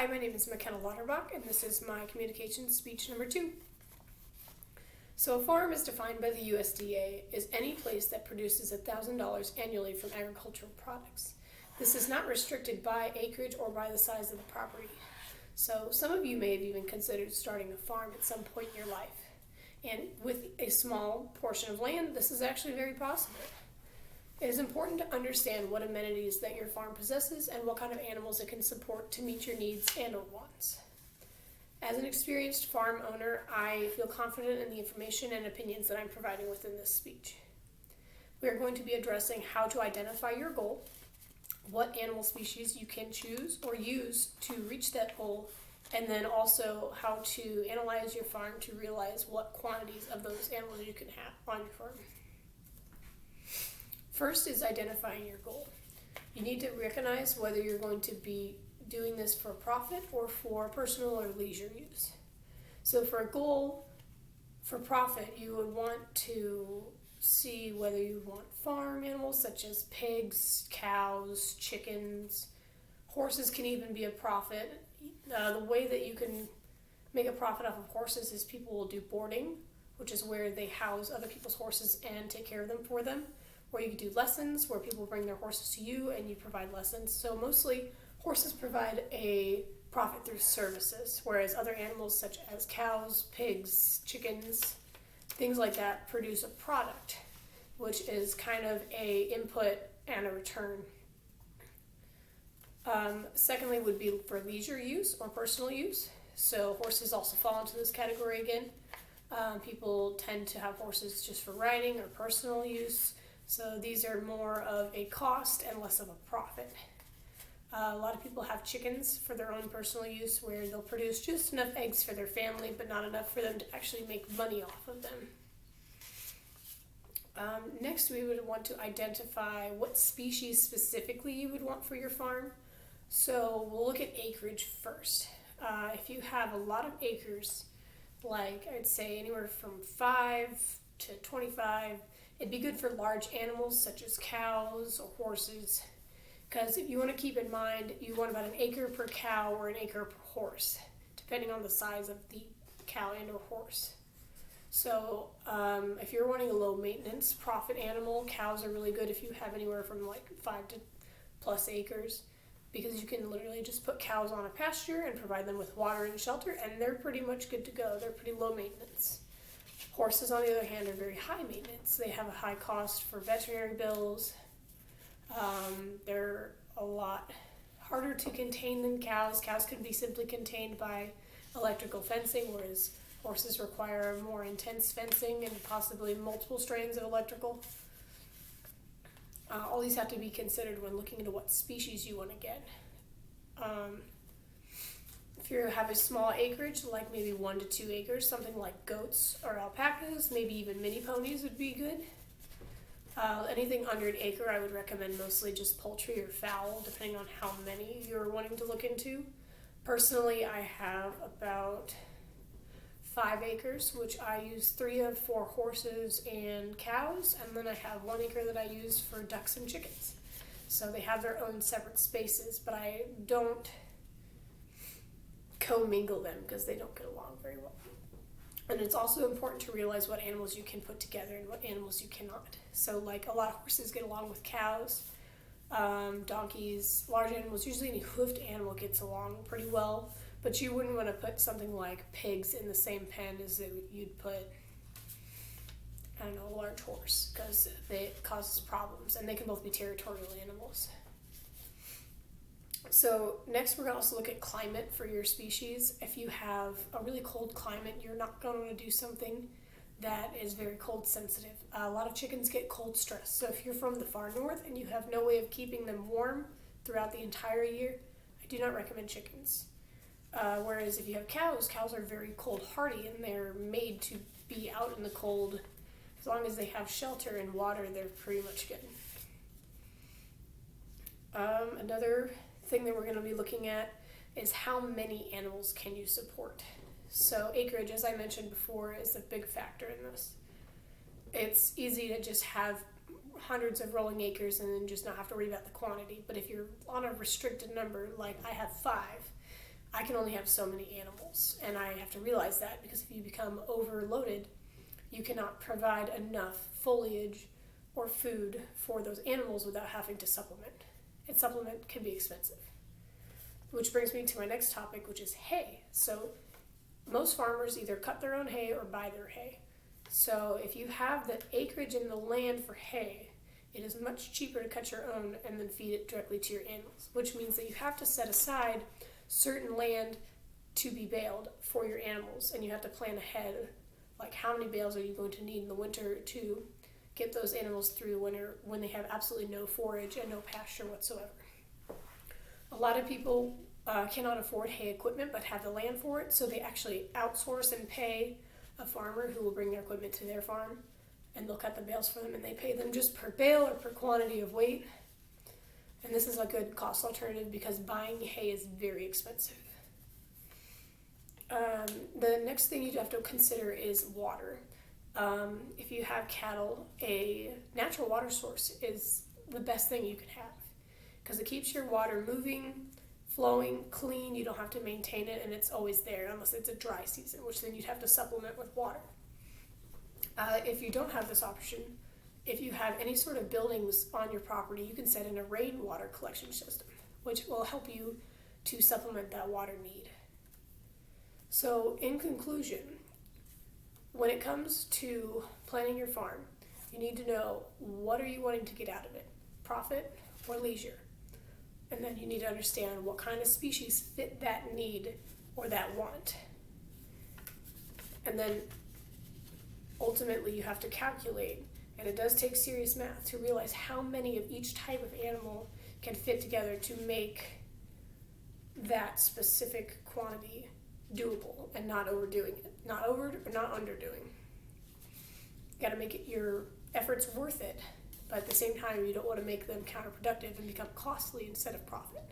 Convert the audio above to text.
Hi, my name is McKenna Lauterbach, and this is my communication speech number 2. So a farm is defined by the USDA as any place that produces $1,000 annually from agricultural products. This is not restricted by acreage or by the size of the property. So some of you may have even considered starting a farm at some point in your life. And with a small portion of land, this is actually very possible. It is important to understand what amenities that your farm possesses and what kind of animals it can support to meet your needs and or wants. As an experienced farm owner, I feel confident in the information and opinions that I'm providing within this speech. We are going to be addressing how to identify your goal, what animal species you can choose or use to reach that goal, and then also how to analyze your farm to realize what quantities of those animals you can have on your farm. First is identifying your goal. You need to recognize whether you're going to be doing this for profit or for personal or leisure use. So for a goal for profit, you would want to see whether you want farm animals such as pigs, cows, chickens. Horses can even be a profit. The way that you can make a profit off of horses is people will do boarding, which is where they house other people's horses and take care of them for them. Or you could do lessons where people bring their horses to you and you provide lessons. So mostly horses provide a profit through services, whereas other animals such as cows, pigs, chickens, things like that produce a product, which is kind of a input and a return. Secondly would be for leisure use or personal use. So horses also fall into this category again. People tend to have horses just for riding or personal use. So these are more of a cost and less of a profit. A lot of people have chickens for their own personal use where they'll produce just enough eggs for their family but not enough for them to actually make money off of them. Next, we would want to identify what species specifically you would want for your farm. So we'll look at acreage first. If you have a lot of acres, like I'd say anywhere from 5 to 25, it'd be good for large animals such as cows or horses, because if you want to keep in mind, you want about an acre per cow or an acre per horse, depending on the size of the cow and or horse. So if you're wanting a low maintenance profit animal, cows are really good if you have anywhere from like 5 to plus acres, because you can literally just put cows on a pasture and provide them with water and shelter, and they're pretty much good to go. They're pretty low maintenance. Horses, on the other hand, are very high maintenance. They have a high cost for veterinary bills. They're a lot harder to contain than cows. Cows can be simply contained by electrical fencing, whereas horses require more intense fencing and possibly multiple strains of electrical. All these have to be considered when looking into what species you want to get. If you have a small acreage, like maybe 1 to 2 acres, something like goats or alpacas, maybe even mini ponies would be good. Anything under an acre, I would recommend mostly just poultry or fowl, depending on how many you're wanting to look into. Personally, I have about 5 acres, which I use 3 of for horses and cows, and then I have 1 acre that I use for ducks and chickens. So they have their own separate spaces, but I don't commingle them because they don't get along very well. And it's also important to realize what animals you can put together and what animals you cannot. So like a lot of horses get along with cows, donkeys, large animals. Usually any hoofed animal gets along pretty well, but you wouldn't want to put something like pigs in the same pen as you'd put, I don't know, a large horse, because it causes problems, and they can both be territorial animals. So next we're going to also look at climate for your species. If you have a really cold climate, you're not going to want to do something that is very cold sensitive. A lot of chickens get cold stress. So if you're from the far north and you have no way of keeping them warm throughout the entire year, I do not recommend chickens. Whereas if you have cows, cows are very cold hardy and they're made to be out in the cold. As long as they have shelter and water, they're pretty much good. Another thing that we're going to be looking at is how many animals can you support. So acreage, as I mentioned before, is a big factor in this. It's easy to just have hundreds of rolling acres and then just not have to worry about the quantity. But if you're on a restricted number, like I have 5, I can only have so many animals, and I have to realize that, because if you become overloaded, you cannot provide enough foliage or food for those animals without having to supplement. And supplement can be expensive. Which brings me to my next topic, which is hay. So most farmers either cut their own hay or buy their hay. So if you have the acreage in the land for hay, it is much cheaper to cut your own and then feed it directly to your animals, which means that you have to set aside certain land to be baled for your animals, and you have to plan ahead, like how many bales are you going to need in the winter to get those animals through the winter when they have absolutely no forage and no pasture whatsoever. A lot of people cannot afford hay equipment but have the land for it, so they actually outsource and pay a farmer who will bring their equipment to their farm, and they'll cut the bales for them, and they pay them just per bale or per quantity of weight. And this is a good cost alternative because buying hay is very expensive. The next thing you have to consider is water. If you have cattle, a natural water source is the best thing you can have, because it keeps your water moving, flowing, clean. You don't have to maintain it, and it's always there unless it's a dry season, which then you'd have to supplement with water. If you don't have this option, if you have any sort of buildings on your property, you can set in a rainwater collection system, which will help you to supplement that water need. So in conclusion, when it comes to planning your farm, you need to know, what are you wanting to get out of it? Profit or leisure? And then you need to understand what kind of species fit that need or that want. And then ultimately you have to calculate, and it does take serious math to realize how many of each type of animal can fit together to make that specific quantity doable and not overdoing it, not underdoing. You got to make it your efforts worth it, but at the same time you don't want to make them counterproductive and become costly instead of profit.